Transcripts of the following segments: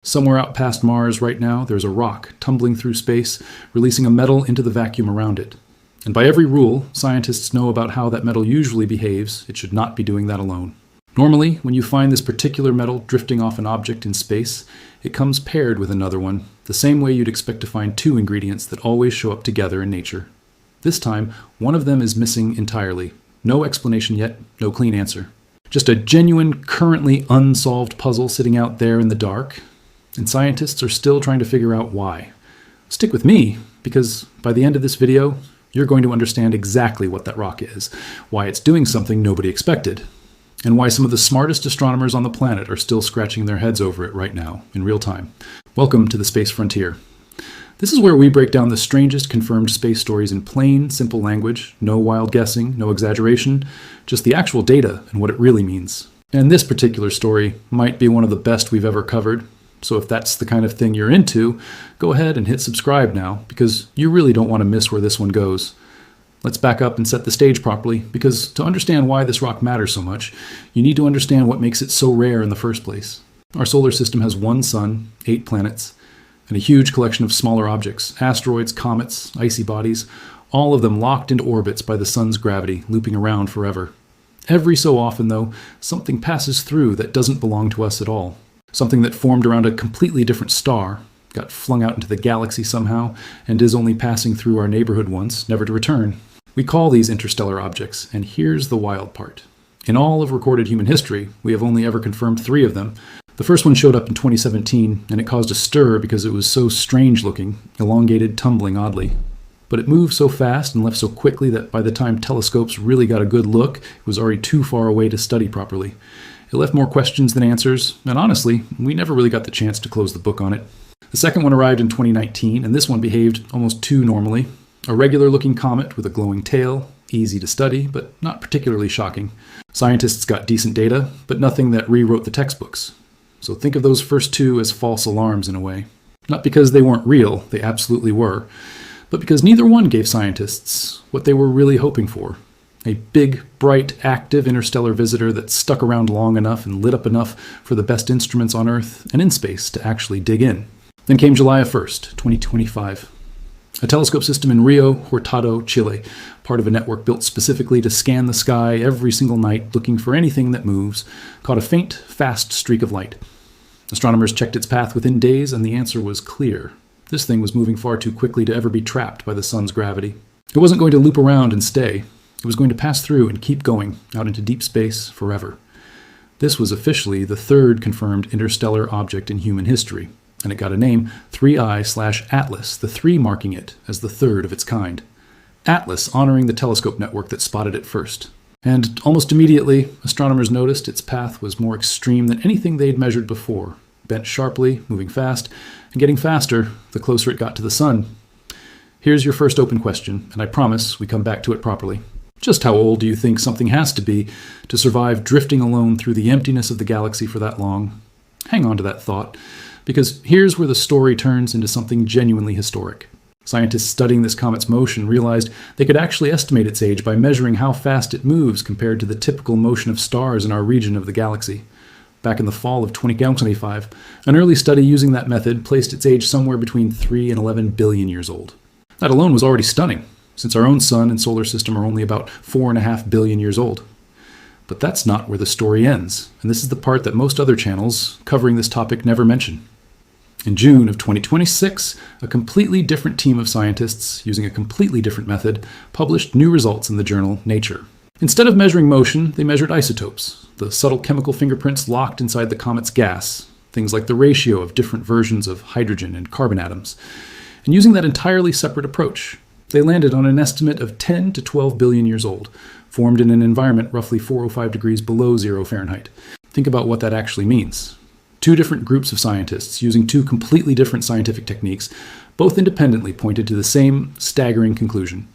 Somewhere out past Mars right now, there's a rock tumbling through space, releasing a metal into the vacuum around it. And by every rule, scientists know about how that metal usually behaves. It should not be doing that alone. Normally, when you find this particular metal drifting off an object in space, it comes paired with another one, the same way you'd expect to find two ingredients that always show up together in nature. This time, one of them is missing entirely. No explanation yet, no clean answer. Just a genuine, currently unsolved puzzle sitting out there in the dark, and scientists are still trying to figure out why. Stick with me, because by the end of this video, you're going to understand exactly what that rock is, why it's doing something nobody expected, and why some of the smartest astronomers on the planet are still scratching their heads over it right now, in real time. Welcome to the Space Frontier. This is where we break down the strangest confirmed space stories in plain, simple language, no wild guessing, no exaggeration, just the actual data and what it really means. And this particular story might be one of the best we've ever covered, so if that's the kind of thing you're into, go ahead and hit subscribe now, because you really don't want to miss where this one goes. Let's back up and set the stage properly, because to understand why this rock matters so much, you need to understand what makes it so rare in the first place. Our solar system has one sun, 8 planets, and a huge collection of smaller objects, asteroids, comets, icy bodies, all of them locked into orbits by the sun's gravity, looping around forever. Every so often, though, something passes through that doesn't belong to us at all. Something that formed around a completely different star, got flung out into the galaxy somehow, and is only passing through our neighborhood once, never to return. We call these interstellar objects, and here's the wild part. In all of recorded human history, we have only ever confirmed 3 of them. The first one showed up in 2017, and it caused a stir because it was so strange looking, elongated, tumbling oddly. But it moved so fast and left so quickly that by the time telescopes really got a good look, it was already too far away to study properly. It left more questions than answers, and honestly, we never really got the chance to close the book on it. The second one arrived in 2019, and this one behaved almost too normally. A regular-looking comet with a glowing tail, easy to study, but not particularly shocking. Scientists got decent data, but nothing that rewrote the textbooks. So think of those first 2 as false alarms in a way. Not because they weren't real, they absolutely were, but because neither one gave scientists what they were really hoping for. A big, bright, active interstellar visitor that stuck around long enough and lit up enough for the best instruments on Earth and in space to actually dig in. Then came July 1st, 2025. A telescope system in Rio Hurtado, Chile, part of a network built specifically to scan the sky every single night looking for anything that moves, caught a faint, fast streak of light. Astronomers checked its path within days, and the answer was clear. This thing was moving far too quickly to ever be trapped by the sun's gravity. It wasn't going to loop around and stay. It was going to pass through and keep going, out into deep space forever. This was officially the 3rd confirmed interstellar object in human history, and it got a name, 3I/Atlas, the 3 marking it as the 3rd of its kind. Atlas honoring the telescope network that spotted it first. And almost immediately, astronomers noticed its path was more extreme than anything they'd measured before, bent sharply, moving fast, and getting faster the closer it got to the sun. Here's your first open question, and I promise we come back to it properly. Just how old do you think something has to be to survive drifting alone through the emptiness of the galaxy for that long? Hang on to that thought, because here's where the story turns into something genuinely historic. Scientists studying this comet's motion realized they could actually estimate its age by measuring how fast it moves compared to the typical motion of stars in our region of the galaxy. Back in the fall of 2025, an early study using that method placed its age somewhere between 3 and 11 billion years old. That alone was already stunning, since our own sun and solar system are only about 4.5 billion years old. But that's not where the story ends, and this is the part that most other channels covering this topic never mention. In June of 2026, a completely different team of scientists, using a completely different method, published new results in the journal Nature. Instead of measuring motion, they measured isotopes, the subtle chemical fingerprints locked inside the comet's gas, things like the ratio of different versions of hydrogen and carbon atoms. And using that entirely separate approach, they landed on an estimate of 10 to 12 billion years old, formed in an environment roughly 405 degrees below 0 Fahrenheit. Think about what that actually means. 2 different groups of scientists, using 2 completely different scientific techniques, both independently pointed to the same staggering conclusion.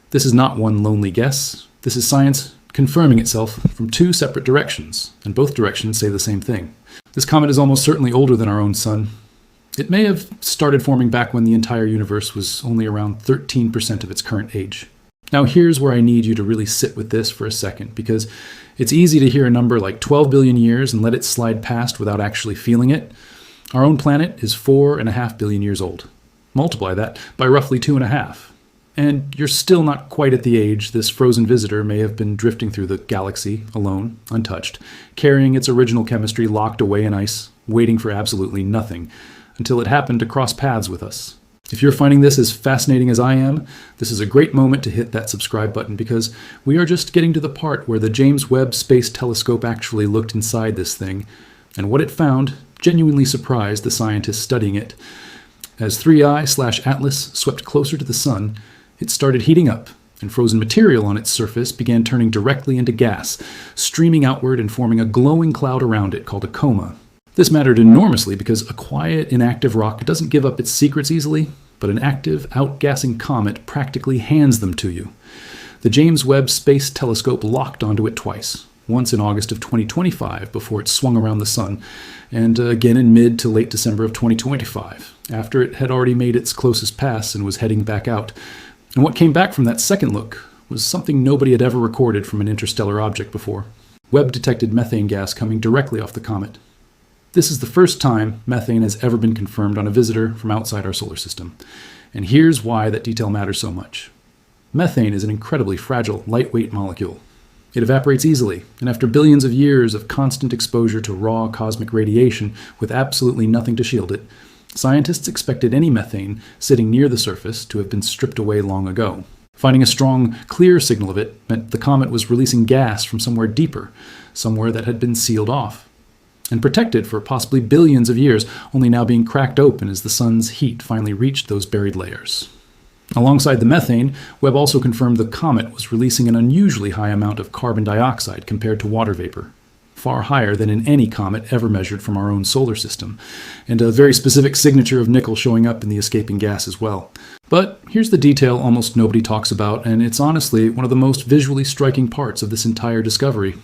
This is not one lonely guess. This is science confirming itself from 2 separate directions, and both directions say the same thing. This comet is almost certainly older than our own sun. It may have started forming back when the entire universe was only around 13% of its current age. Now here's where I need you to really sit with this for a second, because it's easy to hear a number like 12 billion years and let it slide past without actually feeling it. Our own planet is 4.5 billion years old. Multiply that by roughly 2.5. And you're still not quite at the age this frozen visitor may have been drifting through the galaxy, alone, untouched, carrying its original chemistry locked away in ice, waiting for absolutely nothing, until it happened to cross paths with us. If you're finding this as fascinating as I am, this is a great moment to hit that subscribe button, because we are just getting to the part where the James Webb Space Telescope actually looked inside this thing, and what it found genuinely surprised the scientists studying it. As 3i/Atlas swept closer to the sun, it started heating up, and frozen material on its surface began turning directly into gas, streaming outward and forming a glowing cloud around it called a coma. This mattered enormously because a quiet, inactive rock doesn't give up its secrets easily, but an active, outgassing comet practically hands them to you. The James Webb Space Telescope locked onto it twice, once in August of 2025 before it swung around the sun, and again in mid to late December of 2025, after it had already made its closest pass and was heading back out. And what came back from that second look was something nobody had ever recorded from an interstellar object before. Webb detected methane gas coming directly off the comet. This is the first time methane has ever been confirmed on a visitor from outside our solar system. And here's why that detail matters so much. Methane is an incredibly fragile, lightweight molecule. It evaporates easily, and after billions of years of constant exposure to raw cosmic radiation with absolutely nothing to shield it, scientists expected any methane sitting near the surface to have been stripped away long ago. Finding a strong, clear signal of it meant the comet was releasing gas from somewhere deeper, somewhere that had been sealed off, and protected for possibly billions of years, only now being cracked open as the sun's heat finally reached those buried layers. Alongside the methane, Webb also confirmed the comet was releasing an unusually high amount of carbon dioxide compared to water vapor, far higher than in any comet ever measured from our own solar system, and a very specific signature of nickel showing up in the escaping gas as well. But here's the detail almost nobody talks about, and it's honestly one of the most visually striking parts of this entire discovery.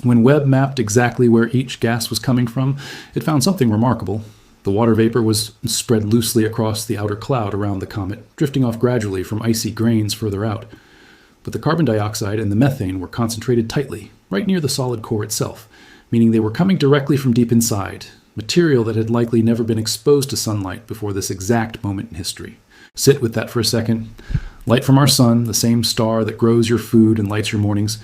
When Webb mapped exactly where each gas was coming from, it found something remarkable. The water vapor was spread loosely across the outer cloud around the comet, drifting off gradually from icy grains further out. But the carbon dioxide and the methane were concentrated tightly, right near the solid core itself, meaning they were coming directly from deep inside, material that had likely never been exposed to sunlight before this exact moment in history. Sit with that for a second. Light from our sun, the same star that grows your food and lights your mornings,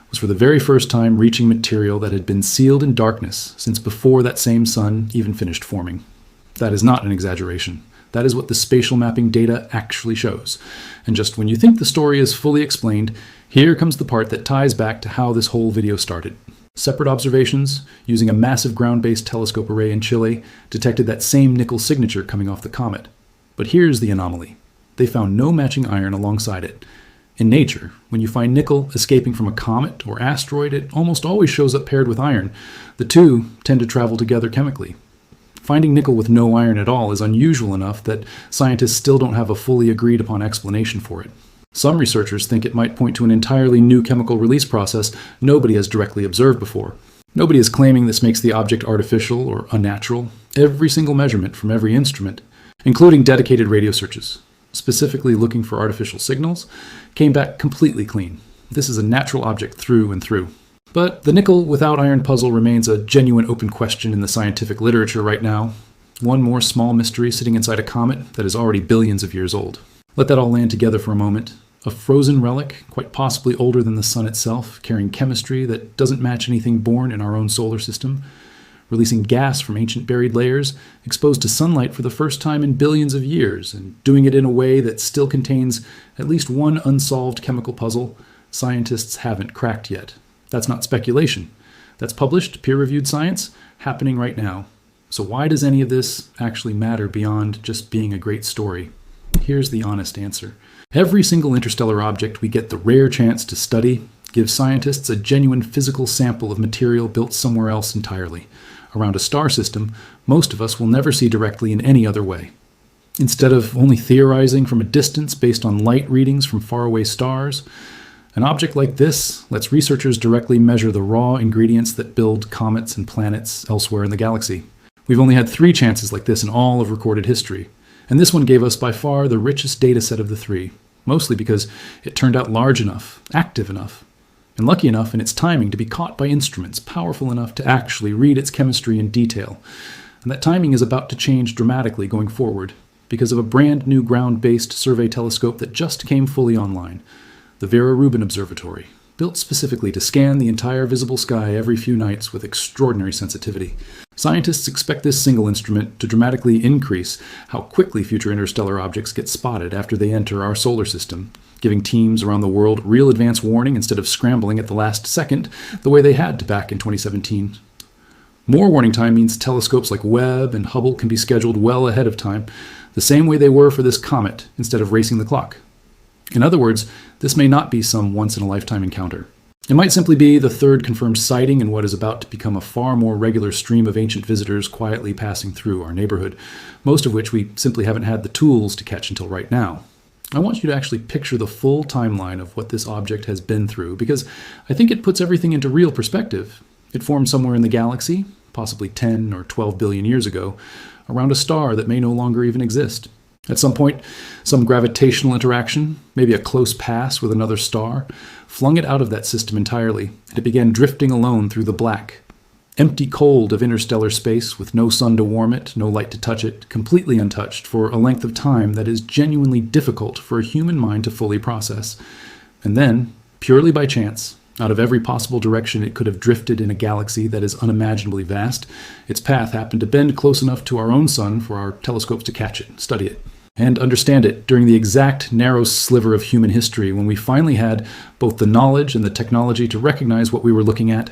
was for the very first time reaching material that had been sealed in darkness since before that same sun even finished forming. That is not an exaggeration. That is what the spatial mapping data actually shows. And just when you think the story is fully explained, here comes the part that ties back to how this whole video started. Separate observations, using a massive ground-based telescope array in Chile, detected that same nickel signature coming off the comet. But here's the anomaly. They found no matching iron alongside it. In nature, when you find nickel escaping from a comet or asteroid, it almost always shows up paired with iron. The two tend to travel together chemically. Finding nickel with no iron at all is unusual enough that scientists still don't have a fully agreed upon explanation for it. Some researchers think it might point to an entirely new chemical release process nobody has directly observed before. Nobody is claiming this makes the object artificial or unnatural. Every single measurement from every instrument, including dedicated radio searches, specifically looking for artificial signals, came back completely clean. This is a natural object through and through. But the nickel without iron puzzle remains a genuine open question in the scientific literature right now. One more small mystery sitting inside a comet that is already billions of years old. Let that all land together for a moment. A frozen relic, quite possibly older than the sun itself, carrying chemistry that doesn't match anything born in our own solar system, releasing gas from ancient buried layers, exposed to sunlight for the first time in billions of years, and doing it in a way that still contains at least one unsolved chemical puzzle scientists haven't cracked yet. That's not speculation. That's published, peer-reviewed science happening right now. So why does any of this actually matter beyond just being a great story? Here's the honest answer. Every single interstellar object we get the rare chance to study gives scientists a genuine physical sample of material built somewhere else entirely, around a star system most of us will never see directly in any other way. Instead of only theorizing from a distance based on light readings from faraway stars, an object like this lets researchers directly measure the raw ingredients that build comets and planets elsewhere in the galaxy. We've only had 3 chances like this in all of recorded history, and this one gave us by far the richest data set of the 3, mostly because it turned out large enough, active enough, and lucky enough in its timing to be caught by instruments powerful enough to actually read its chemistry in detail. and that timing is about to change dramatically going forward because of a brand new ground-based survey telescope that just came fully online, the Vera Rubin Observatory, built specifically to scan the entire visible sky every few nights with extraordinary sensitivity. Scientists expect this single instrument to dramatically increase how quickly future interstellar objects get spotted after they enter our solar system, giving teams around the world real advance warning instead of scrambling at the last second the way they had to back in 2017. More warning time means telescopes like Webb and Hubble can be scheduled well ahead of time, the same way they were for this comet, instead of racing the clock. In other words, this may not be some once-in-a-lifetime encounter. It might simply be the third confirmed sighting in what is about to become a far more regular stream of ancient visitors quietly passing through our neighborhood, most of which we simply haven't had the tools to catch until right now. I want you to actually picture the full timeline of what this object has been through, because I think it puts everything into real perspective. It formed somewhere in the galaxy, possibly 10 or 12 billion years ago, around a star that may no longer even exist. At some point, some gravitational interaction, maybe a close pass with another star, flung it out of that system entirely, and it began drifting alone through the black, empty cold of interstellar space with no sun to warm it, no light to touch it, completely untouched for a length of time that is genuinely difficult for a human mind to fully process. And then, purely by chance, out of every possible direction it could have drifted in a galaxy that is unimaginably vast, its path happened to bend close enough to our own sun for our telescopes to catch it, study it, and understand it during the exact narrow sliver of human history when we finally had both the knowledge and the technology to recognize what we were looking at.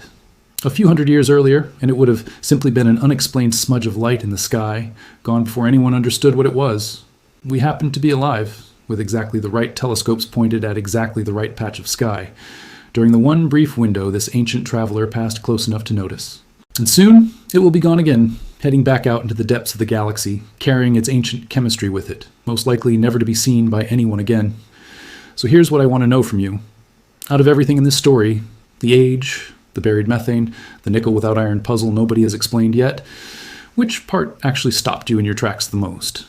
A few hundred years earlier, and it would have simply been an unexplained smudge of light in the sky, gone before anyone understood what it was. We happened to be alive, with exactly the right telescopes pointed at exactly the right patch of sky, during the one brief window this ancient traveler passed close enough to notice. And soon, it will be gone again, heading back out into the depths of the galaxy, carrying its ancient chemistry with it, most likely never to be seen by anyone again. So here's what I want to know from you. Out of everything in this story, the age, the buried methane, the nickel without iron puzzle nobody has explained yet, which part actually stopped you in your tracks the most?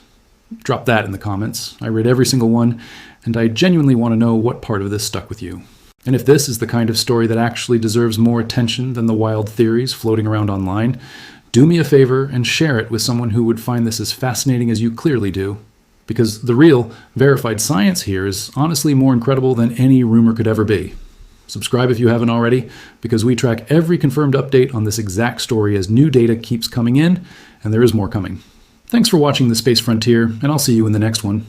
Drop that in the comments. I read every single one, and I genuinely want to know what part of this stuck with you. And if this is the kind of story that actually deserves more attention than the wild theories floating around online, do me a favor and share it with someone who would find this as fascinating as you clearly do. Because the real, verified science here is honestly more incredible than any rumor could ever be. Subscribe if you haven't already, because we track every confirmed update on this exact story as new data keeps coming in, and there is more coming. Thanks for watching The Space Frontier, and I'll see you in the next one.